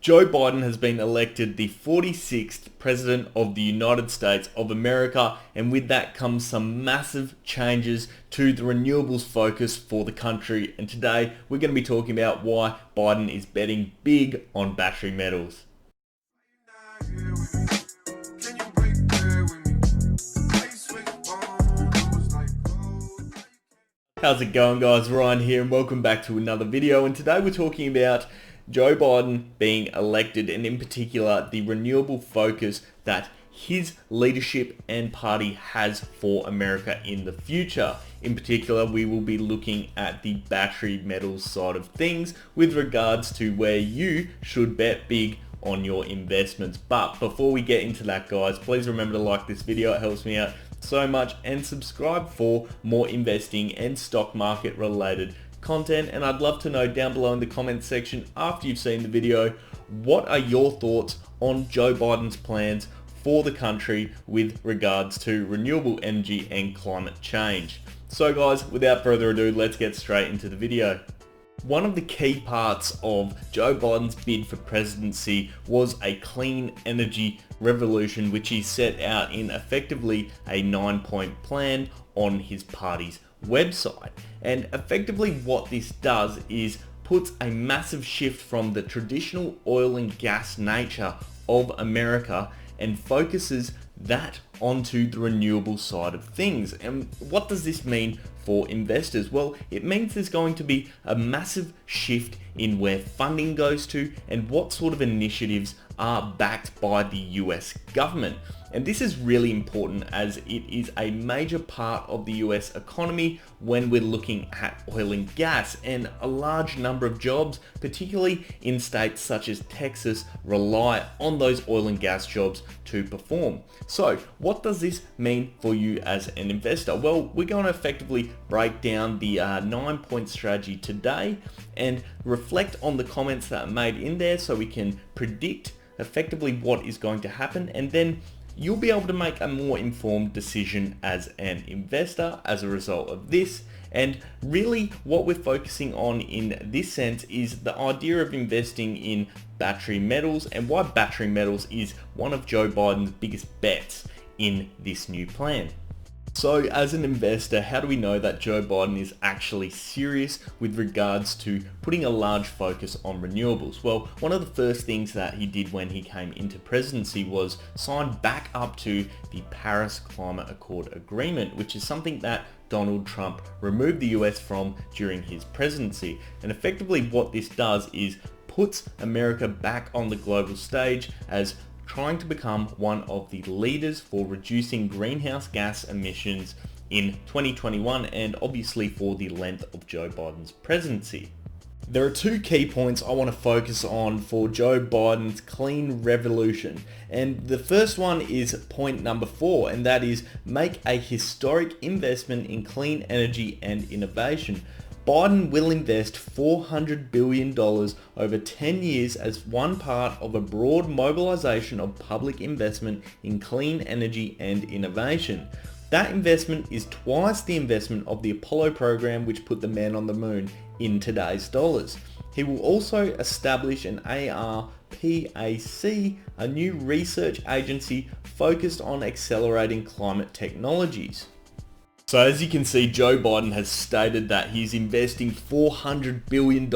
Joe Biden has been elected the 46th President of the United States of America, and with that comes some massive changes to the renewables focus for the country. And today we're going to be talking about why Biden is betting big on battery metals. How's it going, guys? Ryan here and welcome back to another video, and today we're talking about Joe Biden being elected, and in particular the renewable focus that his leadership and party has for America in the future. In particular, we will be looking at the battery metals side of things with regards to where you should bet big on your investments. But before we get into that, guys, please remember to like this video. It helps me out so much, and subscribe for more investing and stock market related content. And I'd love to know down below in the comments section after you've seen the video, what are your thoughts on Joe Biden's plans for the country with regards to renewable energy and climate change. So guys, without further ado, let's get straight into the video. One of the key parts of Joe Biden's bid for presidency was a clean energy revolution, which he set out in effectively a 9-point plan on his party's website. And effectively what this does is puts a massive shift from the traditional oil and gas nature of America and focuses that onto the renewable side of things. And what does this mean for investors? Well, it means there's going to be a massive shift in where funding goes to and what sort of initiatives are backed by the US government. And this is really important as it is a major part of the US economy when we're looking at oil and gas, and a large number of jobs, particularly in states such as Texas, rely on those oil and gas jobs to perform. So what does this mean for you as an investor? Well, we're going to effectively break down the 9-point strategy today and reflect on the comments that are made in there so we can predict effectively what is going to happen, and then you'll be able to make a more informed decision as an investor as a result of this. And really what we're focusing on in this sense is the idea of investing in battery metals and why battery metals is one of Joe Biden's biggest bets in this new plan. So as an investor, how do we know that Joe Biden is actually serious with regards to putting a large focus on renewables? Well, one of the first things that he did when he came into presidency was sign back up to the Paris Climate Accord agreement, which is something that Donald Trump removed the US from during his presidency. And effectively what this does is puts America back on the global stage as trying to become one of the leaders for reducing greenhouse gas emissions in 2021, and obviously for the length of Joe Biden's presidency. There are two key points I want to focus on for Joe Biden's clean revolution. And the first one is point number 4, and that is make a historic investment in clean energy and innovation. Biden will invest $400 billion over 10 years as one part of a broad mobilization of public investment in clean energy and innovation. That investment is twice the investment of the Apollo program, which put the man on the moon, in today's dollars. He will also establish an ARPAC, a new research agency focused on accelerating climate technologies. So as you can see, Joe Biden has stated that he's investing $400 billion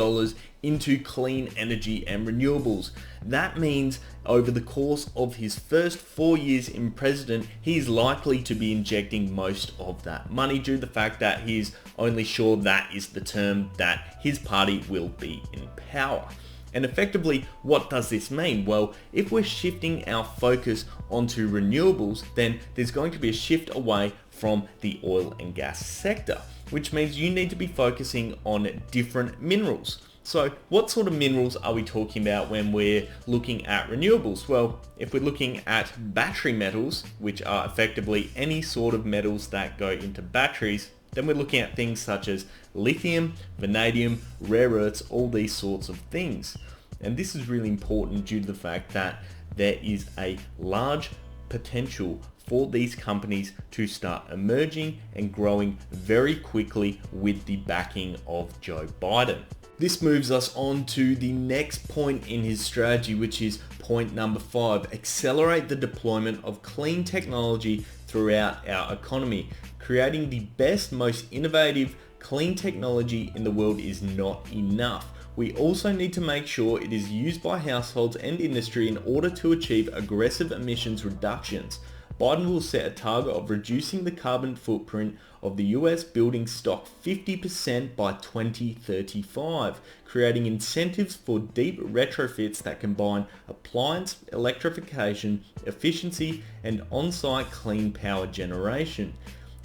into clean energy and renewables. That means over the course of his first 4 years in president, he's likely to be injecting most of that money due to the fact that he's only sure that is the term that his party will be in power. And effectively, what does this mean? Well, if we're shifting our focus onto renewables, then there's going to be a shift away from the oil and gas sector, which means you need to be focusing on different minerals. So what sort of minerals are we talking about when we're looking at renewables? Well, if we're looking at battery metals, which are effectively any sort of metals that go into batteries, then we're looking at things such as lithium, vanadium, rare earths, all these sorts of things. And this is really important due to the fact that there is a large potential for these companies to start emerging and growing very quickly with the backing of Joe Biden. This moves us on to the next point in his strategy, which is point number 5, accelerate the deployment of clean technology throughout our economy. Creating the best, most innovative, clean technology in the world is not enough. We also need to make sure it is used by households and industry in order to achieve aggressive emissions reductions. Biden will set a target of reducing the carbon footprint of the US building stock 50% by 2035, creating incentives for deep retrofits that combine appliance electrification, efficiency, and on-site clean power generation.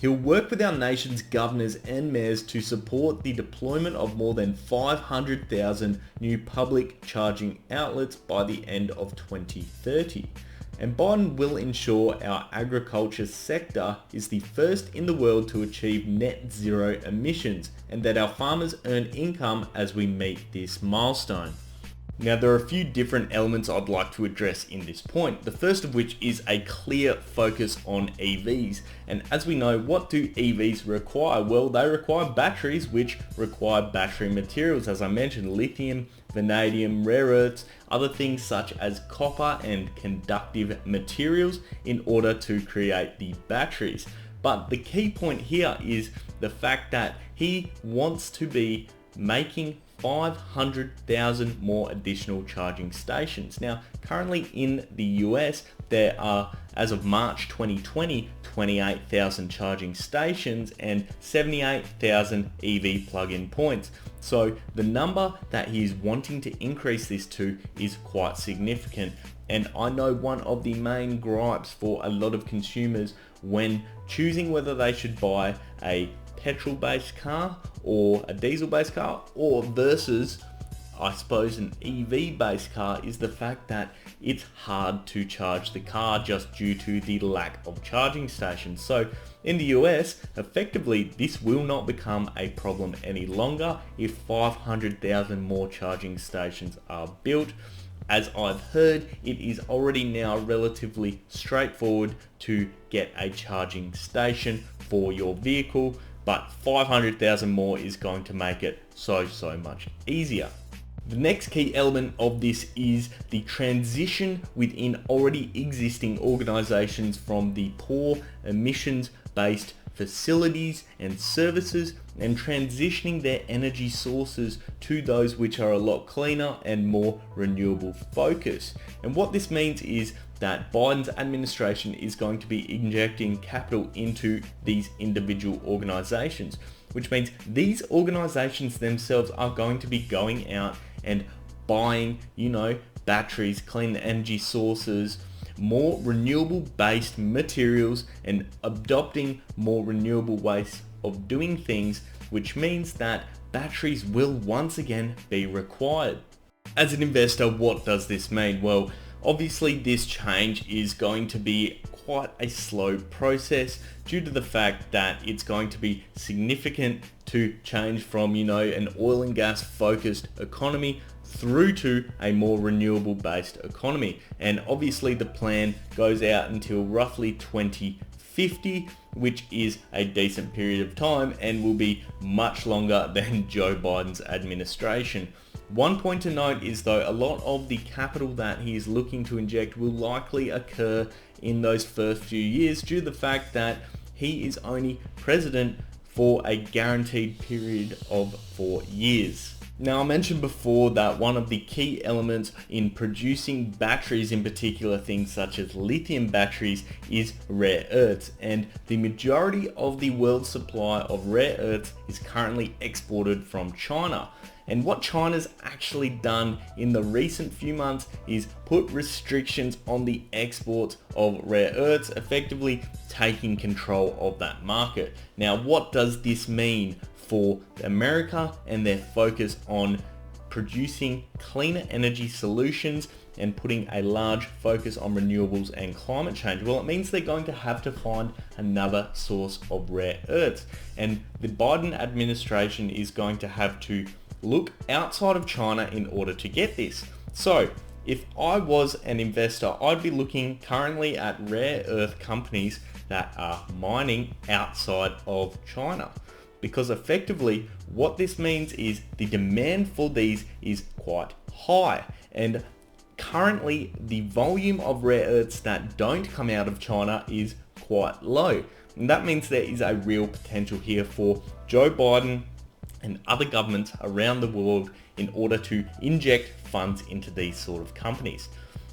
He'll work with our nation's governors and mayors to support the deployment of more than 500,000 new public charging outlets by the end of 2030. And Biden will ensure our agriculture sector is the first in the world to achieve net zero emissions and that our farmers earn income as we meet this milestone. Now, there are a few different elements I'd like to address in this point, the first of which is a clear focus on EVs. And as we know, what do EVs require? Well, they require batteries, which require battery materials. As I mentioned, lithium, vanadium, rare earths, other things such as copper and conductive materials in order to create the batteries. But the key point here is the fact that he wants to be making 500,000 more additional charging stations. Now, currently in the US, there are, as of March 2020, 28,000 charging stations and 78,000 EV plug-in points. So the number that he's wanting to increase this to is quite significant. And I know one of the main gripes for a lot of consumers when choosing whether they should buy a petrol-based car or a diesel-based car or versus, I suppose, an EV-based car is the fact that it's hard to charge the car just due to the lack of charging stations. So in the US, effectively, this will not become a problem any longer if 500,000 more charging stations are built. As I've heard, it is already now relatively straightforward to get a charging station for your vehicle, but 500,000 more is going to make it so much easier. The next key element of this is the transition within already existing organizations from the poor emissions-based facilities and services and transitioning their energy sources to those which are a lot cleaner and more renewable focus. And what this means is that Biden's administration is going to be injecting capital into these individual organizations, which means these organizations themselves are going to be going out and buying, batteries, clean energy sources, more renewable based materials and adopting more renewable ways of doing things, which means that batteries will once again be required. As an investor, what does this mean? Well, obviously this change is going to be quite a slow process due to the fact that it's going to be significant to change from, an oil and gas focused economy through to a more renewable based economy. And obviously the plan goes out until roughly 2050, which is a decent period of time and will be much longer than Joe Biden's administration. One point to note is though, a lot of the capital that he is looking to inject will likely occur in those first few years due to the fact that he is only president for a guaranteed period of 4 years. Now, I mentioned before that one of the key elements in producing batteries, in particular things such as lithium batteries, is rare earths, and the majority of the world's supply of rare earths is currently exported from China. And what China's actually done in the recent few months is put restrictions on the exports of rare earths, effectively taking control of that market. Now, what does this mean for America and their focus on producing cleaner energy solutions and putting a large focus on renewables and climate change? Well, it means they're going to have to find another source of rare earths. And the Biden administration is going to have to look outside of China in order to get this. So if I was an investor, I'd be looking currently at rare earth companies that are mining outside of China, because effectively what this means is the demand for these is quite high, and currently the volume of rare earths that don't come out of China is quite low. And that means there is a real potential here for Joe Biden and other governments around the world in order to inject funds into these sort of companies.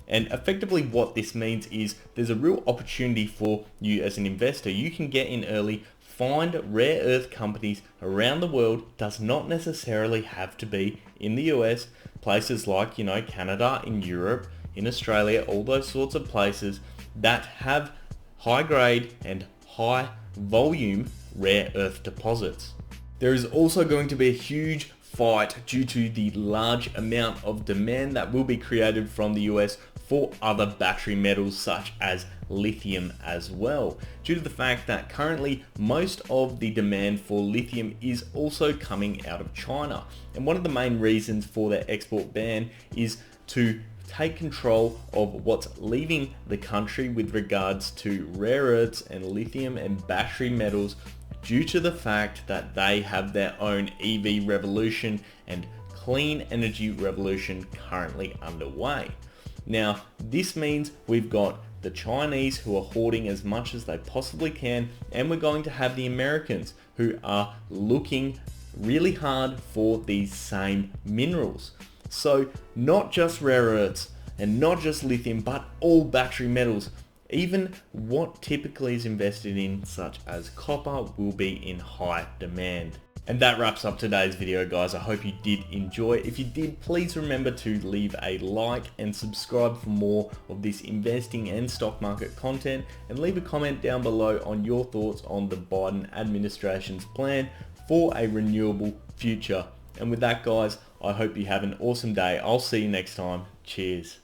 And effectively what this means is there's a real opportunity for you as an investor. You can get in early, find rare earth companies around the world. Does not necessarily have to be in the US. Places like, Canada, in Europe, in Australia, all those sorts of places that have high grade and high volume rare earth deposits. There is also going to be a huge fight due to the large amount of demand that will be created from the US for other battery metals such as lithium as well, due to the fact that currently most of the demand for lithium is also coming out of China. And one of the main reasons for their export ban is to take control of what's leaving the country with regards to rare earths and lithium and battery metals, due to the fact that they have their own EV revolution and clean energy revolution currently underway. Now, this means we've got the Chinese who are hoarding as much as they possibly can, and we're going to have the Americans who are looking really hard for these same minerals. So not just rare earths and not just lithium, but all battery metals. Even what typically is invested in, such as copper, will be in high demand. And that wraps up today's video, guys. I hope you did enjoy. If you did, please remember to leave a like and subscribe for more of this investing and stock market content, and leave a comment down below on your thoughts on the Biden administration's plan for a renewable future. And with that, guys, I hope you have an awesome day. I'll see you next time. Cheers.